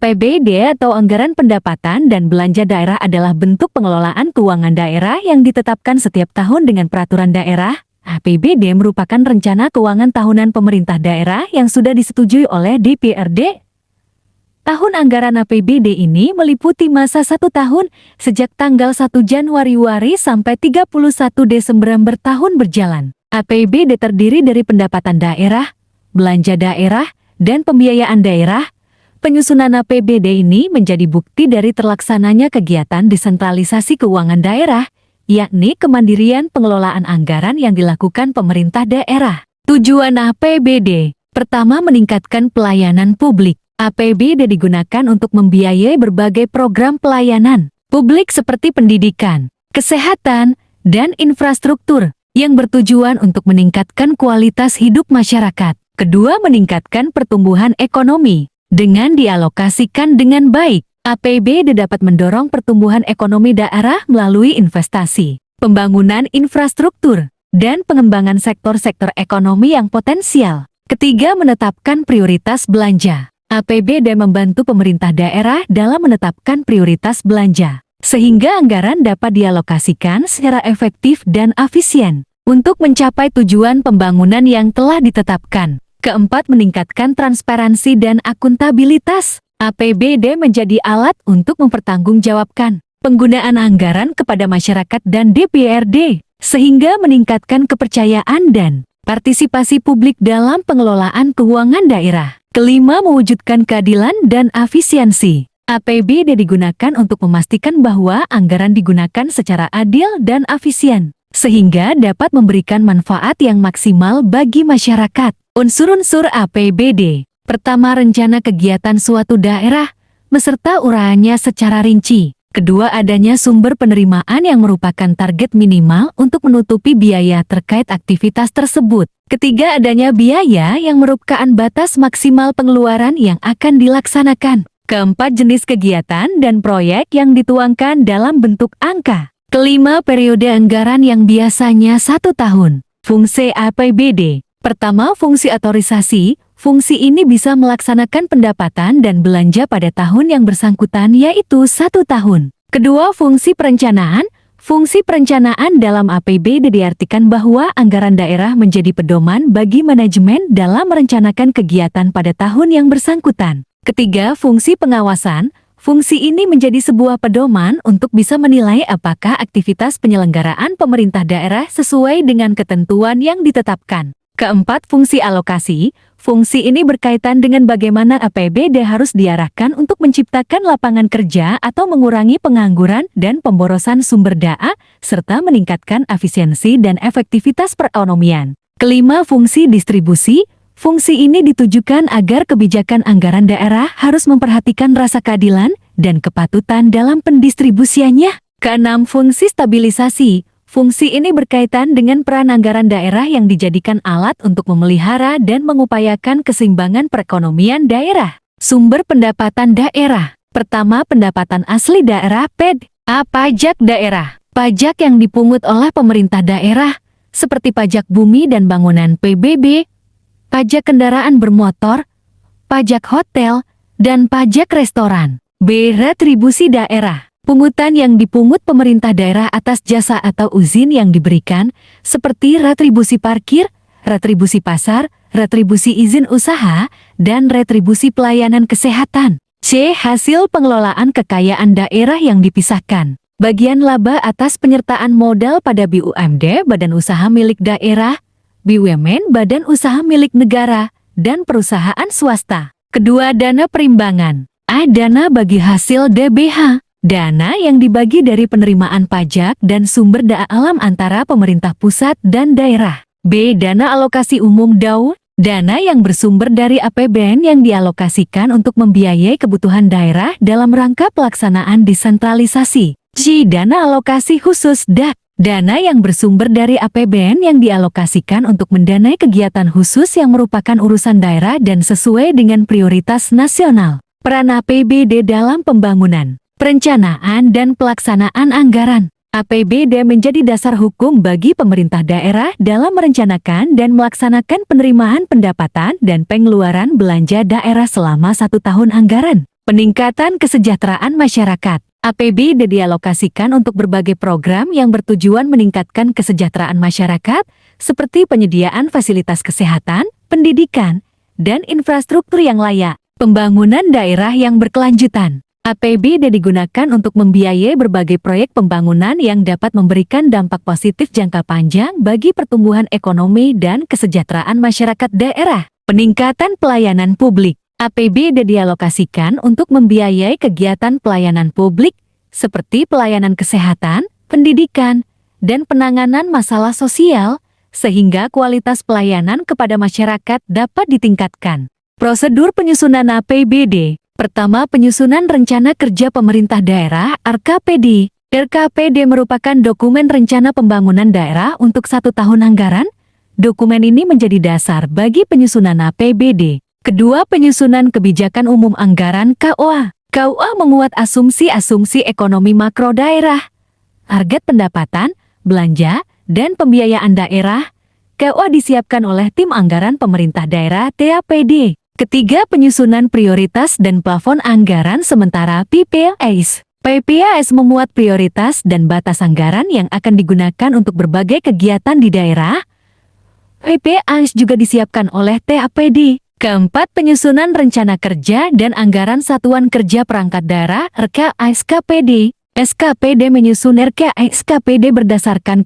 APBD atau Anggaran Pendapatan dan Belanja Daerah adalah bentuk pengelolaan keuangan daerah yang ditetapkan setiap tahun dengan peraturan daerah. APBD merupakan rencana keuangan tahunan pemerintah daerah yang sudah disetujui oleh DPRD. Tahun anggaran APBD ini meliputi masa 1 tahun sejak tanggal 1 Januari sampai 31 Desember tahun berjalan. APBD terdiri dari pendapatan daerah, belanja daerah, dan pembiayaan daerah. Penyusunan APBD ini menjadi bukti dari terlaksananya kegiatan desentralisasi keuangan daerah, yakni kemandirian pengelolaan anggaran yang dilakukan pemerintah daerah. Tujuan APBD: pertama, meningkatkan pelayanan publik. APBD digunakan untuk membiayai berbagai program pelayanan publik seperti pendidikan, kesehatan, dan infrastruktur yang bertujuan untuk meningkatkan kualitas hidup masyarakat. Kedua, meningkatkan pertumbuhan ekonomi. Dengan dialokasikan dengan baik, APBD dapat mendorong pertumbuhan ekonomi daerah melalui investasi, pembangunan infrastruktur, dan pengembangan sektor-sektor ekonomi yang potensial. Ketiga, menetapkan prioritas belanja. APBD membantu pemerintah daerah dalam menetapkan prioritas belanja, sehingga anggaran dapat dialokasikan secara efektif dan efisien untuk mencapai tujuan pembangunan yang telah ditetapkan. Keempat, meningkatkan transparansi dan akuntabilitas. APBD menjadi alat untuk mempertanggungjawabkan penggunaan anggaran kepada masyarakat dan DPRD, sehingga meningkatkan kepercayaan dan partisipasi publik dalam pengelolaan keuangan daerah. Kelima, mewujudkan keadilan dan efisiensi. APBD digunakan untuk memastikan bahwa anggaran digunakan secara adil dan efisien, sehingga dapat memberikan manfaat yang maksimal bagi masyarakat. Unsur-unsur APBD. Pertama, rencana kegiatan suatu daerah, beserta uraiannya secara rinci. Kedua, adanya sumber penerimaan yang merupakan target minimal untuk menutupi biaya terkait aktivitas tersebut. Ketiga, adanya biaya yang merupakan batas maksimal pengeluaran yang akan dilaksanakan. Keempat, jenis kegiatan dan proyek yang dituangkan dalam bentuk angka. Kelima, periode anggaran yang biasanya 1 tahun. Fungsi APBD. Pertama, fungsi otorisasi. Fungsi ini bisa melaksanakan pendapatan dan belanja pada tahun yang bersangkutan, yaitu 1 tahun. Kedua, fungsi perencanaan. Fungsi perencanaan dalam APBD diartikan bahwa anggaran daerah menjadi pedoman bagi manajemen dalam merencanakan kegiatan pada tahun yang bersangkutan. Ketiga, fungsi pengawasan. Fungsi ini menjadi sebuah pedoman untuk bisa menilai apakah aktivitas penyelenggaraan pemerintah daerah sesuai dengan ketentuan yang ditetapkan. Keempat, fungsi alokasi. Fungsi ini berkaitan dengan bagaimana APBD harus diarahkan untuk menciptakan lapangan kerja atau mengurangi pengangguran dan pemborosan sumber daya, serta meningkatkan efisiensi dan efektivitas perekonomian. Kelima, fungsi distribusi. Fungsi ini ditujukan agar kebijakan anggaran daerah harus memperhatikan rasa keadilan dan kepatutan dalam pendistribusiannya. Keenam, fungsi stabilisasi. Fungsi ini berkaitan dengan peran anggaran daerah yang dijadikan alat untuk memelihara dan mengupayakan keseimbangan perekonomian daerah. Sumber pendapatan daerah. Pertama, pendapatan asli daerah (PAD). Pajak daerah. Pajak yang dipungut oleh pemerintah daerah, seperti pajak bumi dan bangunan (PBB), pajak kendaraan bermotor, pajak hotel, dan pajak restoran. B. Retribusi daerah. Pungutan yang dipungut pemerintah daerah atas jasa atau izin yang diberikan, seperti retribusi parkir, retribusi pasar, retribusi izin usaha, dan retribusi pelayanan kesehatan. C. Hasil pengelolaan kekayaan daerah yang dipisahkan. Bagian laba atas penyertaan modal pada BUMD, Badan Usaha Milik Daerah, BUMN, Badan Usaha Milik Negara, dan perusahaan swasta. Kedua, dana perimbangan. A. Dana bagi hasil DBH. Dana yang dibagi dari penerimaan pajak dan sumber daya alam antara pemerintah pusat dan daerah. B. Dana alokasi umum (DAU). Dana yang bersumber dari APBN yang dialokasikan untuk membiayai kebutuhan daerah dalam rangka pelaksanaan desentralisasi. G. Dana alokasi khusus (DAK). Dana yang bersumber dari APBN yang dialokasikan untuk mendanai kegiatan khusus yang merupakan urusan daerah dan sesuai dengan prioritas nasional. Peran APBD dalam pembangunan, perencanaan dan pelaksanaan anggaran. APBD menjadi dasar hukum bagi pemerintah daerah dalam merencanakan dan melaksanakan penerimaan pendapatan dan pengeluaran belanja daerah selama 1 tahun anggaran. Peningkatan kesejahteraan masyarakat. APBD dialokasikan untuk berbagai program yang bertujuan meningkatkan kesejahteraan masyarakat, seperti penyediaan fasilitas kesehatan, pendidikan, dan infrastruktur yang layak. Pembangunan daerah yang berkelanjutan. APBD digunakan untuk membiayai berbagai proyek pembangunan yang dapat memberikan dampak positif jangka panjang bagi pertumbuhan ekonomi dan kesejahteraan masyarakat daerah. Peningkatan pelayanan publik. APBD dialokasikan untuk membiayai kegiatan pelayanan publik seperti pelayanan kesehatan, pendidikan, dan penanganan masalah sosial, sehingga kualitas pelayanan kepada masyarakat dapat ditingkatkan. Prosedur penyusunan APBD. Pertama, penyusunan Rencana Kerja Pemerintah Daerah (RKPD). RKPD merupakan dokumen rencana pembangunan daerah untuk 1 tahun anggaran. Dokumen ini menjadi dasar bagi penyusunan APBD. Kedua, penyusunan Kebijakan Umum Anggaran (KUA). KUA memuat asumsi-asumsi ekonomi makro daerah, target pendapatan, belanja, dan pembiayaan daerah. KUA disiapkan oleh tim anggaran pemerintah daerah (TAPD). Ketiga, penyusunan prioritas dan plafon anggaran sementara (PPAS). PPAS memuat prioritas dan batas anggaran yang akan digunakan untuk berbagai kegiatan di daerah. PPAS juga disiapkan oleh TAPD. Keempat, penyusunan rencana kerja dan anggaran satuan kerja perangkat daerah (RKASKPD). SKPD menyusun RKASKPD berdasarkan